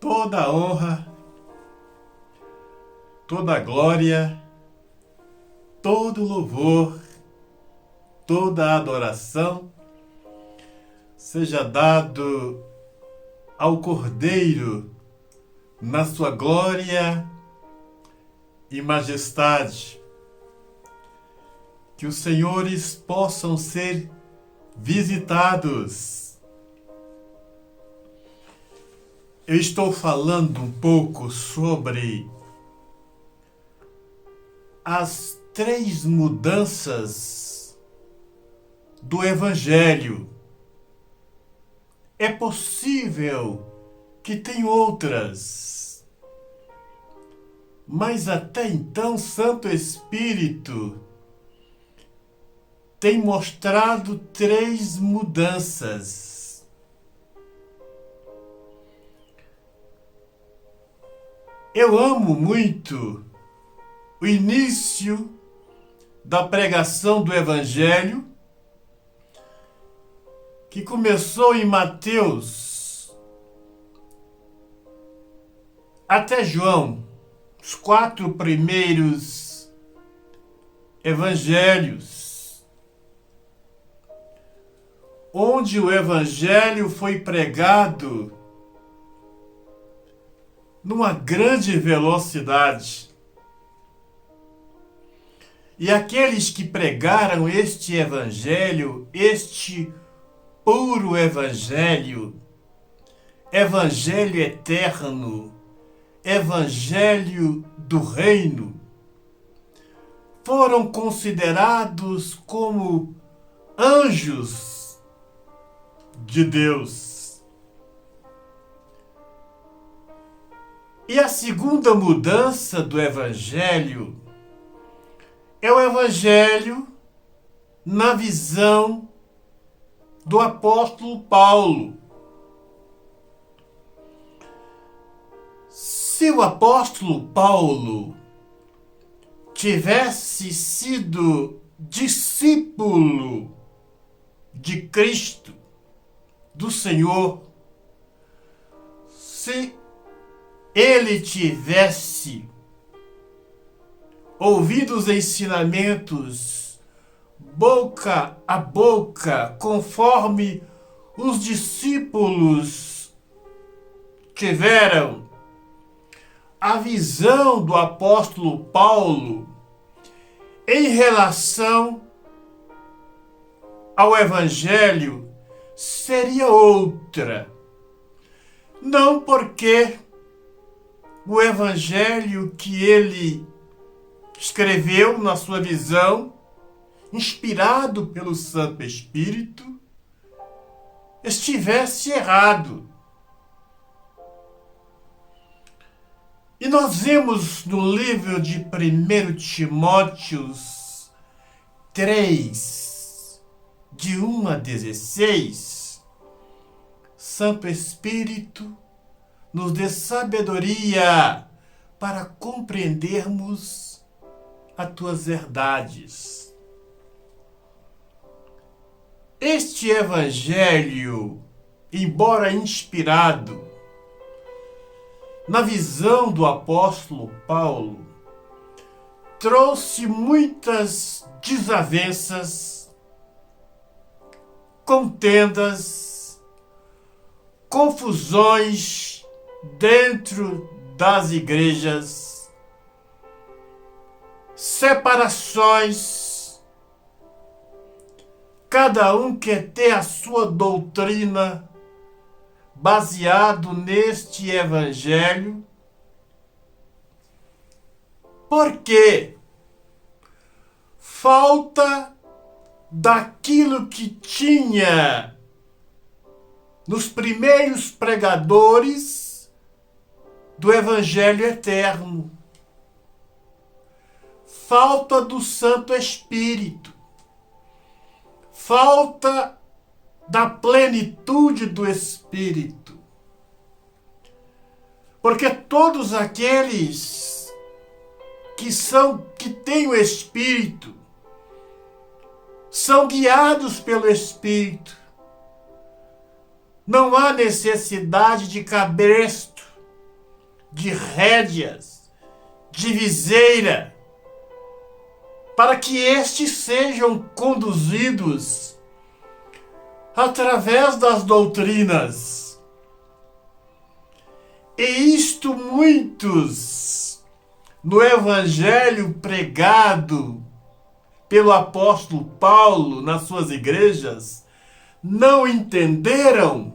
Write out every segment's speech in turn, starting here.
toda a honra, toda a glória, todo o louvor, toda a adoração seja dado ao Cordeiro na sua glória e majestade. Que os senhores possam ser visitados. Eu estou falando um pouco sobre as 3 mudanças do Evangelho. É possível que tenha outras, mas até então Santo Espírito tem mostrado 3 mudanças. Eu amo muito o início da pregação do Evangelho, que começou em Mateus até João, os 4 primeiros evangelhos, onde o Evangelho foi pregado numa grande velocidade. E aqueles que pregaram este Evangelho, este puro Evangelho, Evangelho eterno, Evangelho do Reino, foram considerados como anjos de Deus. E a segunda mudança do Evangelho é o Evangelho na visão do apóstolo Paulo. Se o apóstolo Paulo tivesse sido discípulo de Cristo, do Senhor, se ele tivesse ouvido os ensinamentos boca a boca, conforme os discípulos tiveram, a visão do apóstolo Paulo em relação ao Evangelho seria outra. Não porque o Evangelho que ele escreveu na sua visão, inspirado pelo Santo Espírito, estivesse errado. E nós vemos no livro de 1 Timóteo 3, de 1 a 16, Santo Espírito nos dê sabedoria para compreendermos as tuas verdades. Este Evangelho, embora inspirado na visão do apóstolo Paulo, trouxe muitas desavenças, contendas, confusões dentro das igrejas, separações. Cada um quer ter a sua doutrina baseado neste Evangelho. Porque falta daquilo que tinha nos primeiros pregadores do Evangelho eterno. Falta do Santo Espírito. Falta da plenitude do Espírito. Porque todos aqueles que têm o Espírito são guiados pelo Espírito. Não há necessidade de cabresto, de rédeas, de viseira, para que estes sejam conduzidos através das doutrinas. E isto muitos no evangelho pregado pelo apóstolo Paulo nas suas igrejas não entenderam,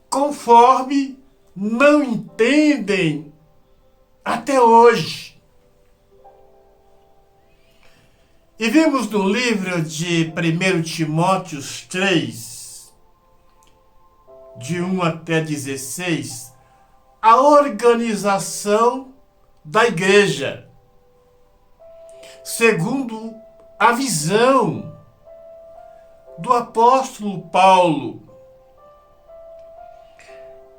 conforme não entendem até hoje. E vimos no livro de 1 Timóteo 3, de 1 até 16, a organização da igreja, segundo a visão do apóstolo Paulo.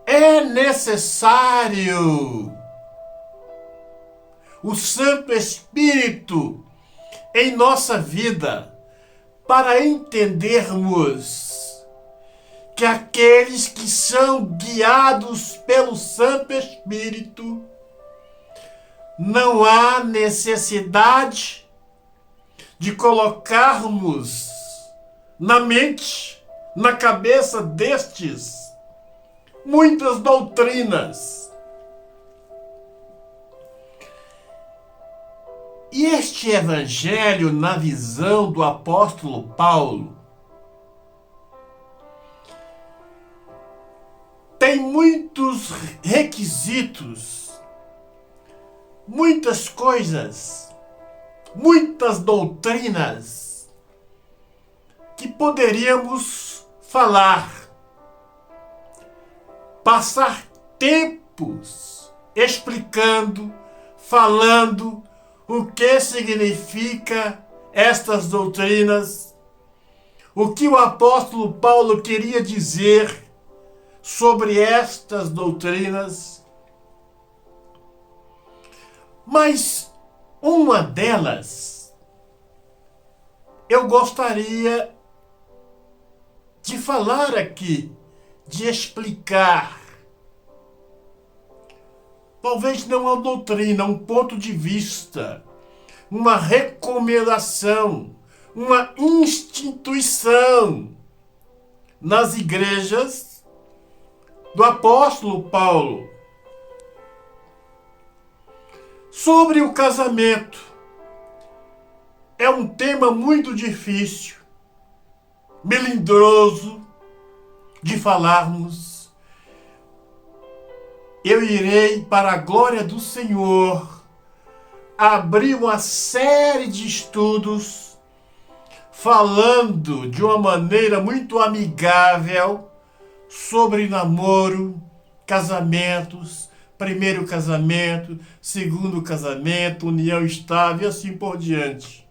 É necessário o Santo Espírito em nossa vida para entendermos que aqueles que são guiados pelo Santo Espírito, não há necessidade de colocarmos na mente, na cabeça destes, muitas doutrinas. E este evangelho, na visão do apóstolo Paulo, tem muitos requisitos, muitas coisas, muitas doutrinas que poderíamos falar, passar tempos explicando, falando o que significa estas doutrinas, o que o apóstolo Paulo queria dizer sobre estas doutrinas. Mas uma delas eu gostaria de falar aqui, de explicar. Talvez não uma doutrina, um ponto de vista, uma recomendação, uma instituição nas igrejas do apóstolo Paulo. Sobre o casamento. É um tema muito difícil, melindroso de falarmos. Eu irei, para a glória do Senhor, abrir uma série de estudos falando de uma maneira muito amigável sobre namoro, casamentos, primeiro casamento, segundo casamento, união estável e assim por diante.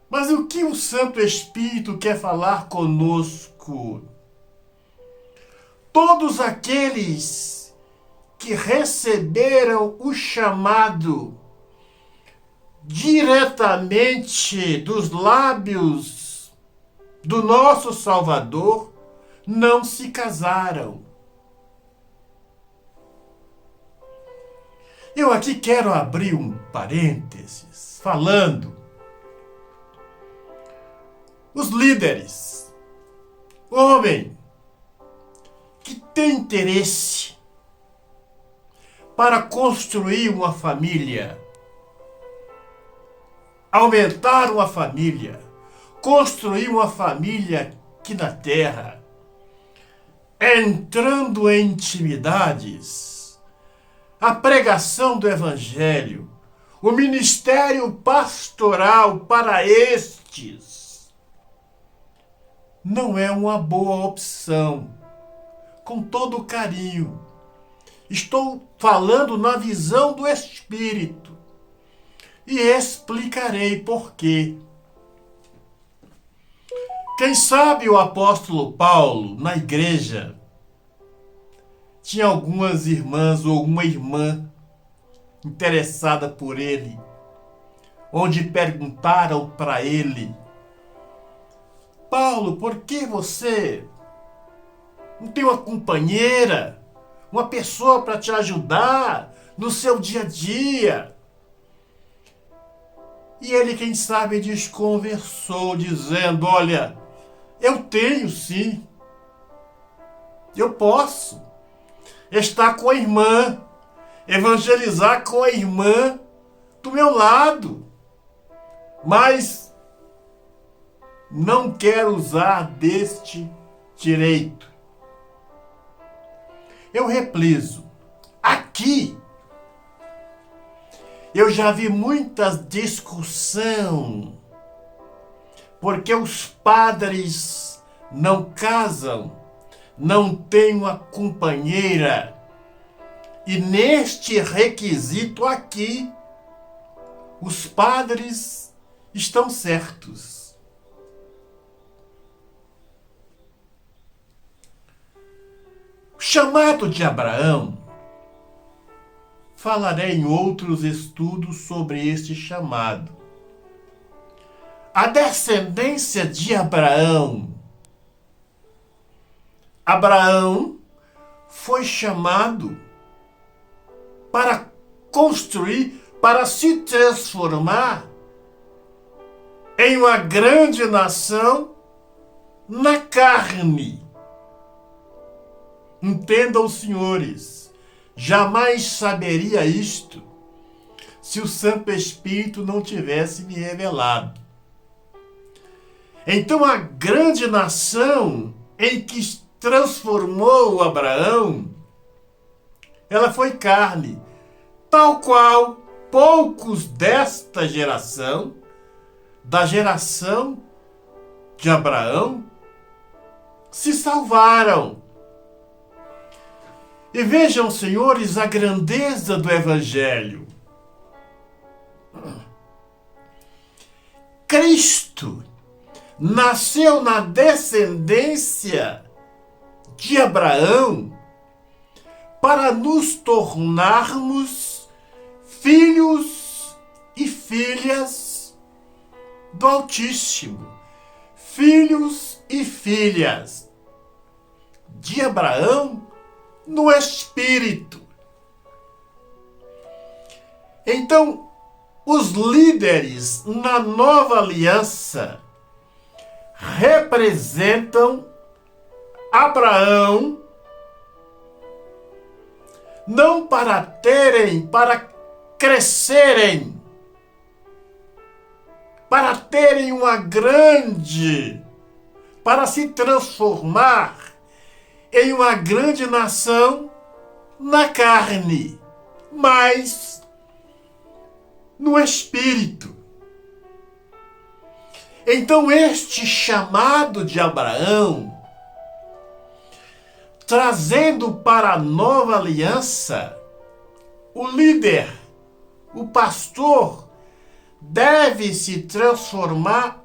Mas o que o Santo Espírito quer falar conosco? Todos aqueles que receberam o chamado diretamente dos lábios do nosso Salvador, não se casaram. Eu aqui quero abrir um parênteses, falando os líderes, homem, que tem interesse para construir uma família, aumentar uma família, construir uma família aqui na terra, entrando em intimidades, a pregação do Evangelho, o ministério pastoral para estes, não é uma boa opção. Com todo o carinho. Estou falando na visão do Espírito. E explicarei por quê. Quem sabe o apóstolo Paulo, na igreja, tinha algumas irmãs ou uma irmã interessada por ele, onde perguntaram para ele: Paulo, por que você não tem uma companheira, uma pessoa para te ajudar no seu dia a dia. E ele, quem sabe, desconversou, dizendo: olha, eu tenho sim, eu posso estar com a irmã, evangelizar com a irmã do meu lado, mas não quero usar deste direito. Eu repliso, aqui eu já vi muita discussão, porque os padres não casam, não têm uma companheira, e neste requisito aqui, os padres estão certos. O chamado de Abraão, falarei em outros estudos sobre este chamado. A descendência de Abraão. Abraão foi chamado para construir, para se transformar em uma grande nação na carne. Entendam, senhores, jamais saberia isto se o Santo Espírito não tivesse me revelado. Então a grande nação em que transformou Abraão, ela foi carne, tal qual poucos desta geração, da geração de Abraão, se salvaram. E vejam, senhores, a grandeza do Evangelho. Cristo nasceu na descendência de Abraão para nos tornarmos filhos e filhas do Altíssimo. Filhos e filhas de Abraão no Espírito. Então, os líderes na nova aliança representam Abraão, não para crescerem, para terem uma grande, para se transformar em uma grande nação na carne, mas no Espírito. Então este chamado de Abraão, trazendo para a nova aliança, o líder, o pastor, deve se transformar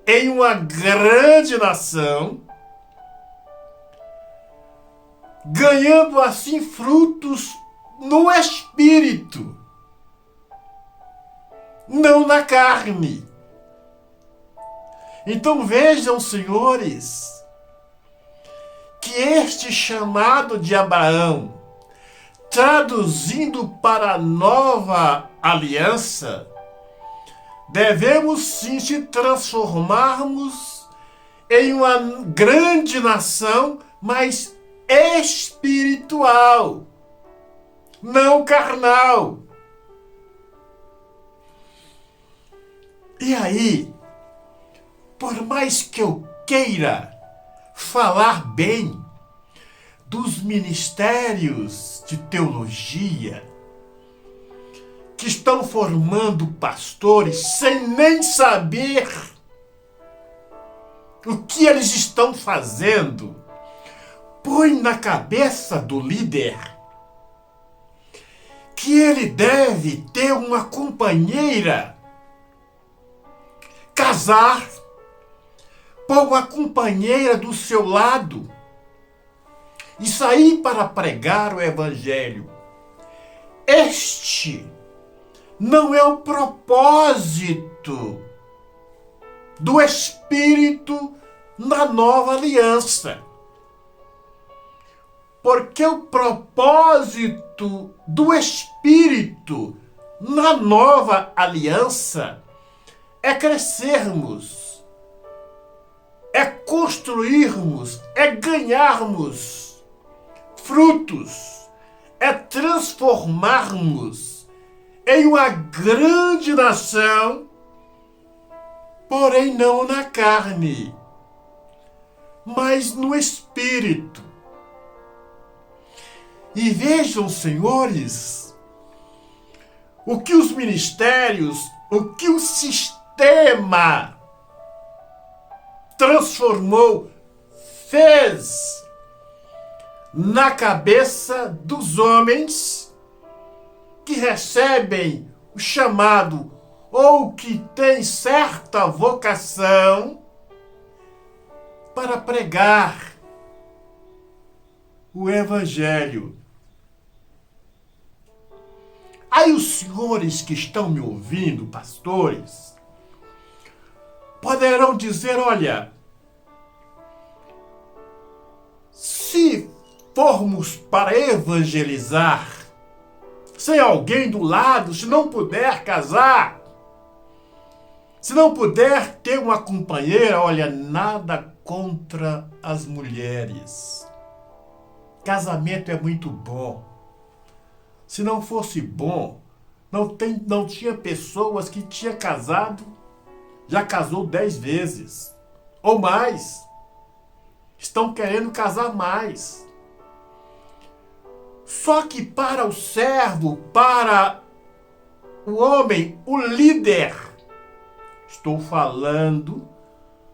em uma grande nação, ganhando assim frutos no Espírito, não na carne. Então vejam, senhores, que este chamado de Abraão, traduzindo para a nova aliança, devemos sim se transformarmos em uma grande nação, mas espiritual, não carnal. E aí, por mais que eu queira falar bem dos ministérios de teologia que estão formando pastores sem nem saber o que eles estão fazendo, põe na cabeça do líder que ele deve ter uma companheira, casar, pôr uma companheira do seu lado e sair para pregar o Evangelho. Este não é o propósito do Espírito na nova aliança. Porque o propósito do Espírito na nova aliança é crescermos, é construirmos, é ganharmos frutos, é transformarmos em uma grande nação, porém não na carne, mas no Espírito. E vejam, senhores, o que os ministérios, o que o sistema transformou, fez na cabeça dos homens que recebem o chamado ou que têm certa vocação para pregar o Evangelho. Aí os senhores que estão me ouvindo, pastores, poderão dizer, olha, se formos para evangelizar, sem alguém do lado, se não puder casar, se não puder ter uma companheira, olha, nada contra as mulheres. Casamento é muito bom. Se não fosse bom, não tinha pessoas que tinha casado, já casou 10 vezes ou mais. Estão querendo casar mais. Só que para o servo, para o homem, o líder, estou falando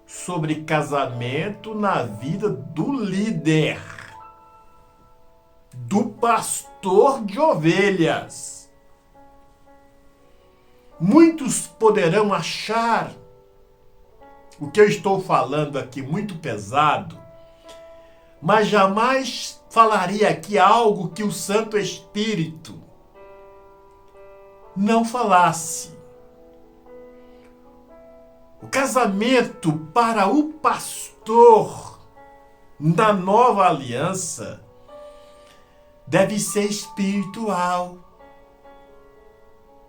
sobre casamento na vida do líder, do pastor de ovelhas. Muitos poderão achar o que eu estou falando aqui muito pesado, mas jamais falaria aqui algo que o Santo Espírito não falasse. O casamento para o pastor da nova aliança deve ser espiritual,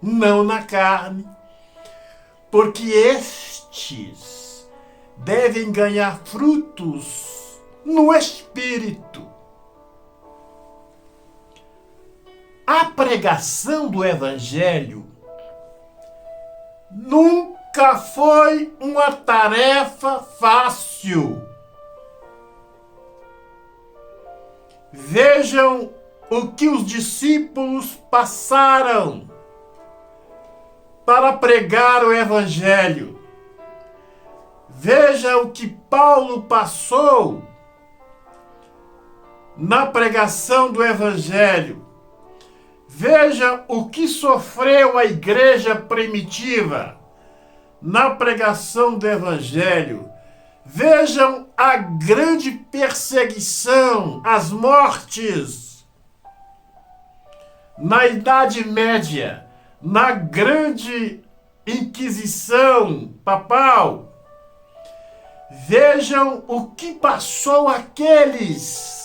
não na carne, porque estes devem ganhar frutos no Espírito. A pregação do Evangelho nunca foi uma tarefa fácil. Vejam o que os discípulos passaram para pregar o Evangelho. Veja o que Paulo passou na pregação do Evangelho. Veja o que sofreu a igreja primitiva na pregação do Evangelho. Vejam a grande perseguição, as mortes na Idade Média, na grande Inquisição papal. Vejam o que passou aqueles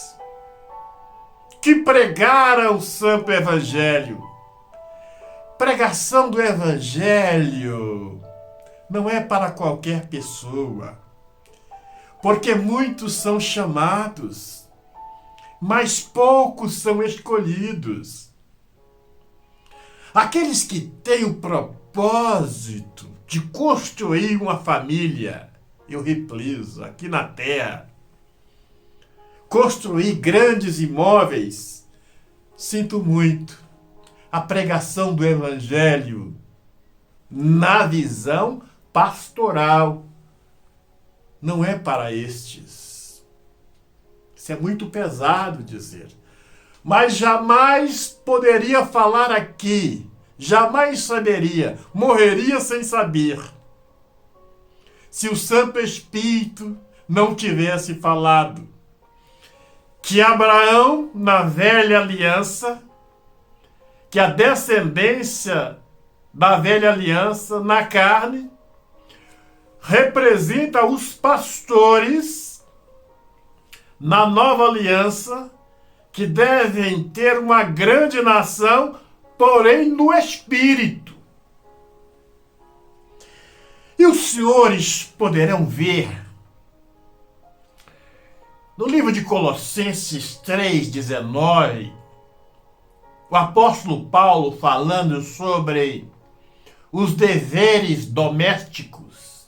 que pregaram o Santo Evangelho. Pregação do Evangelho não é para qualquer pessoa, porque muitos são chamados, mas poucos são escolhidos. Aqueles que têm o propósito de construir uma família, eu repliso, aqui na terra, construir grandes imóveis, sinto muito, a pregação do Evangelho na visão pastoral não é para estes. Isso é muito pesado dizer. Mas jamais poderia falar aqui, jamais saberia, morreria sem saber, se o Santo Espírito não tivesse falado que Abraão, na velha aliança, que a descendência da velha aliança na carne representa os pastores na nova aliança que devem ter uma grande nação, porém no espírito. E os senhores poderão ver no livro de Colossenses 3,19, o apóstolo Paulo falando sobre os deveres domésticos.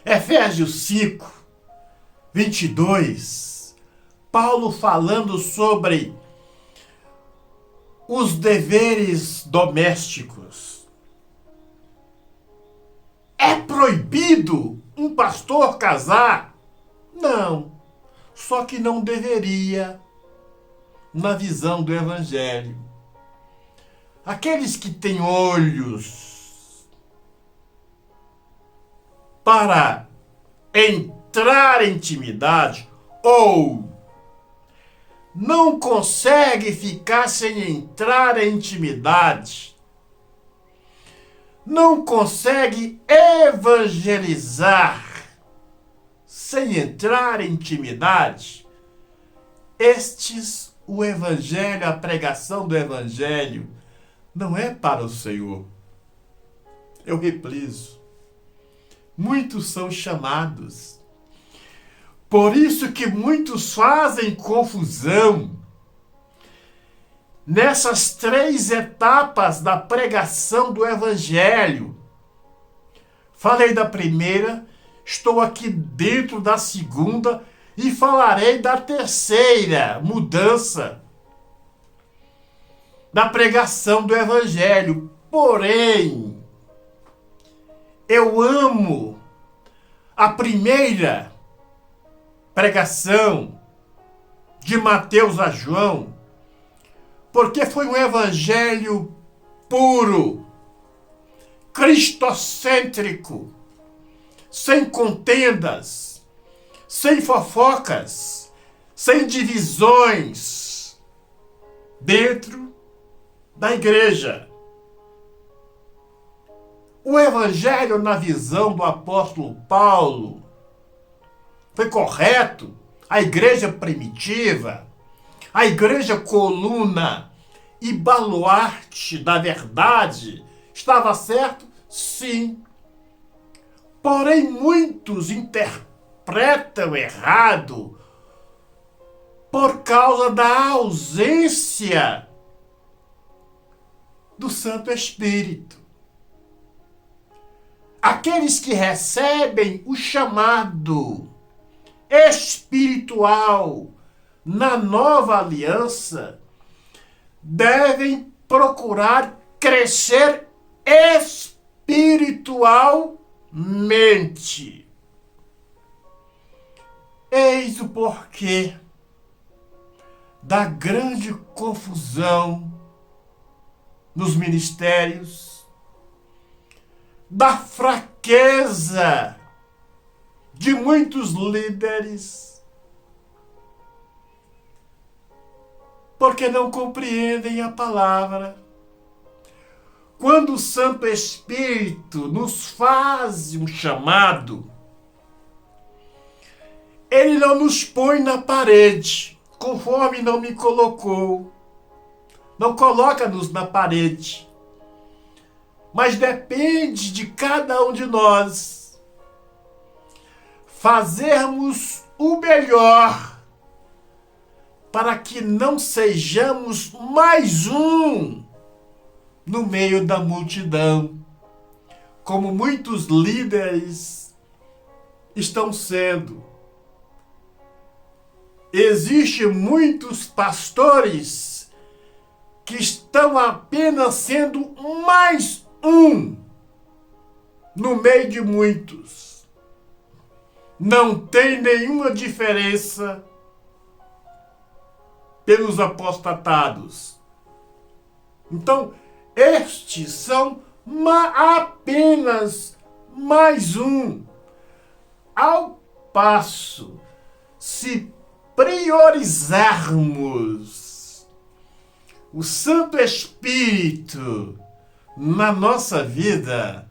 Efésios 5, 22, Paulo falando sobre os deveres domésticos. É proibido um pastor casar? Não, só que não deveria, na visão do Evangelho. Aqueles que têm olhos para entrar em intimidade ou não consegue ficar sem entrar em intimidade, não consegue evangelizar sem entrar em intimidade, o evangelho, a pregação do evangelho, não é para o Senhor. Eu repriso. Muitos são chamados. Por isso que muitos fazem confusão nessas 3 etapas da pregação do evangelho. Falei da primeira, estou aqui dentro da segunda e falarei da terceira mudança da pregação do evangelho. Porém, eu amo a primeira pregação de Mateus a João, porque foi um evangelho puro, cristocêntrico, sem contendas, sem fofocas, sem divisões dentro da igreja. O evangelho, na visão do apóstolo Paulo, foi correto. A igreja primitiva, a igreja coluna e baluarte da verdade, estava certo? Sim. Porém, muitos interpretam errado por causa da ausência do Santo Espírito. Aqueles que recebem o chamado espiritual na nova aliança devem procurar crescer espiritualmente. Eis o porquê da grande confusão nos ministérios, da fraqueza de muitos líderes, porque não compreendem a palavra. Quando o Santo Espírito nos faz um chamado, ele não nos põe na parede, conforme não me colocou. Não coloca-nos na parede. Mas depende de cada um de nós fazermos o melhor para que não sejamos mais um no meio da multidão, como muitos líderes estão sendo. Existem muitos pastores que estão apenas sendo mais um no meio de muitos. Não tem nenhuma diferença pelos apostatados. Então, estes são apenas mais um. Ao passo, se priorizarmos o Santo Espírito na nossa vida,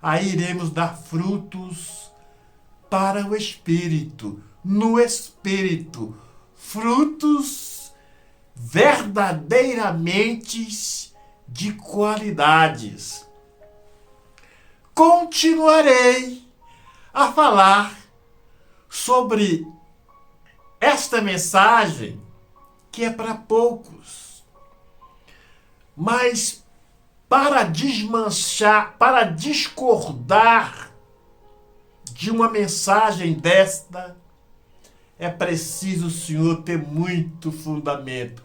aí iremos dar frutos para o Espírito, no Espírito, frutos verdadeiramente de qualidades. Continuarei a falar sobre esta mensagem que é para poucos, mas para desmanchar, para discordar de uma mensagem desta, é preciso o Senhor ter muito fundamento.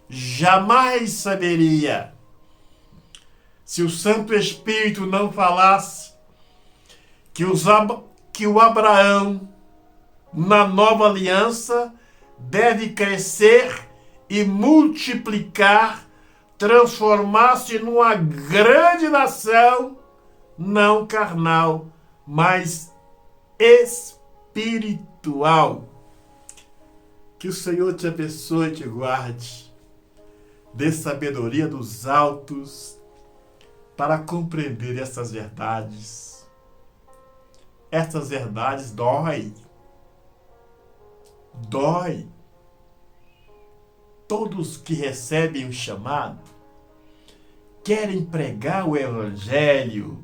Jamais saberia, se o Santo Espírito não falasse, que o Abraão, na nova aliança, deve crescer e multiplicar, transformar-se numa grande nação, não carnal, mas espiritual. Que o Senhor te abençoe e te guarde. Dê sabedoria dos altos para compreender essas verdades. Essas verdades dói. Dói. Todos que recebem o chamado querem pregar o Evangelho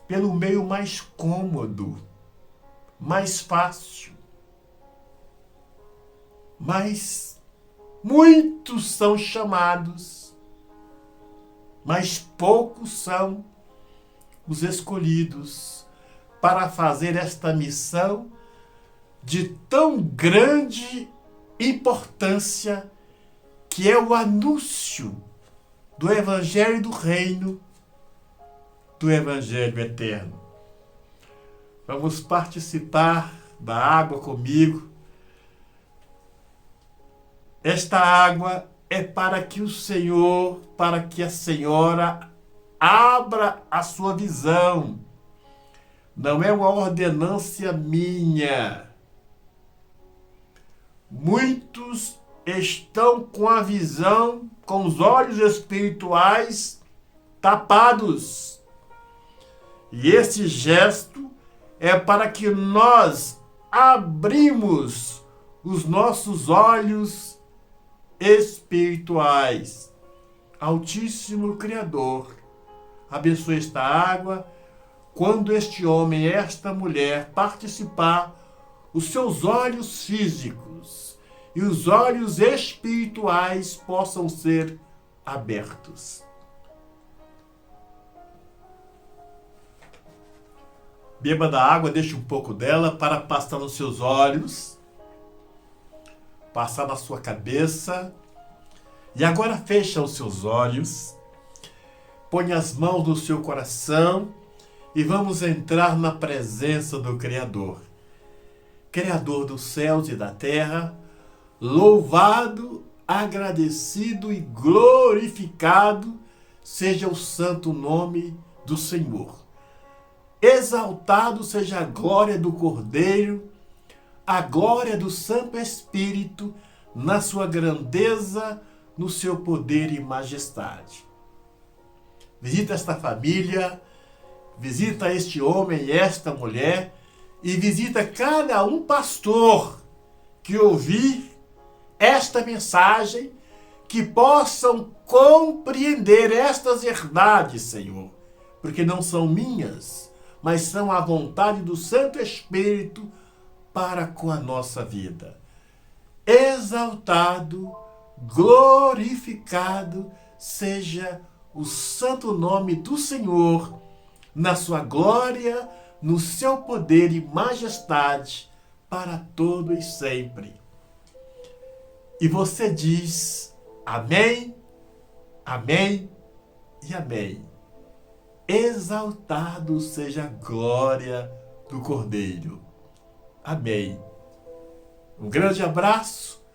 pelo meio mais cômodo, mais fácil. Mas muitos são chamados, mas poucos são os escolhidos para fazer esta missão de tão grande importância, que é o anúncio do Evangelho do Reino, do Evangelho eterno. Vamos participar da água comigo. Esta água é para que o Senhor, para que a Senhora abra a sua visão. Não é uma ordenância minha. Muitos estão com a visão, com os olhos espirituais tapados. E esse gesto é para que nós abrimos os nossos olhos espirituais. Altíssimo Criador, abençoe esta água. Quando este homem e esta mulher participar, os seus olhos físicos e os olhos espirituais possam ser abertos. Beba da água, deixe um pouco dela para passar nos seus olhos, passar na sua cabeça. E agora fecha os seus olhos, põe as mãos no seu coração e vamos entrar na presença do Criador. Criador dos céus e da terra, louvado, agradecido e glorificado seja o santo nome do Senhor. Exaltado seja a glória do Cordeiro, a glória do Santo Espírito, na sua grandeza, no seu poder e majestade. Visita esta família, visita este homem e esta mulher, e visita cada um pastor que ouvir esta mensagem, que possam compreender estas verdades, Senhor, porque não são minhas, mas são a vontade do Santo Espírito para com a nossa vida. Exaltado, glorificado seja o santo nome do Senhor, na sua glória, no seu poder e majestade, para todo e sempre. E você diz amém, amém e amém. Exaltado seja a glória do Cordeiro. Amém. Um grande abraço.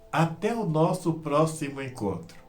Até o nosso próximo encontro.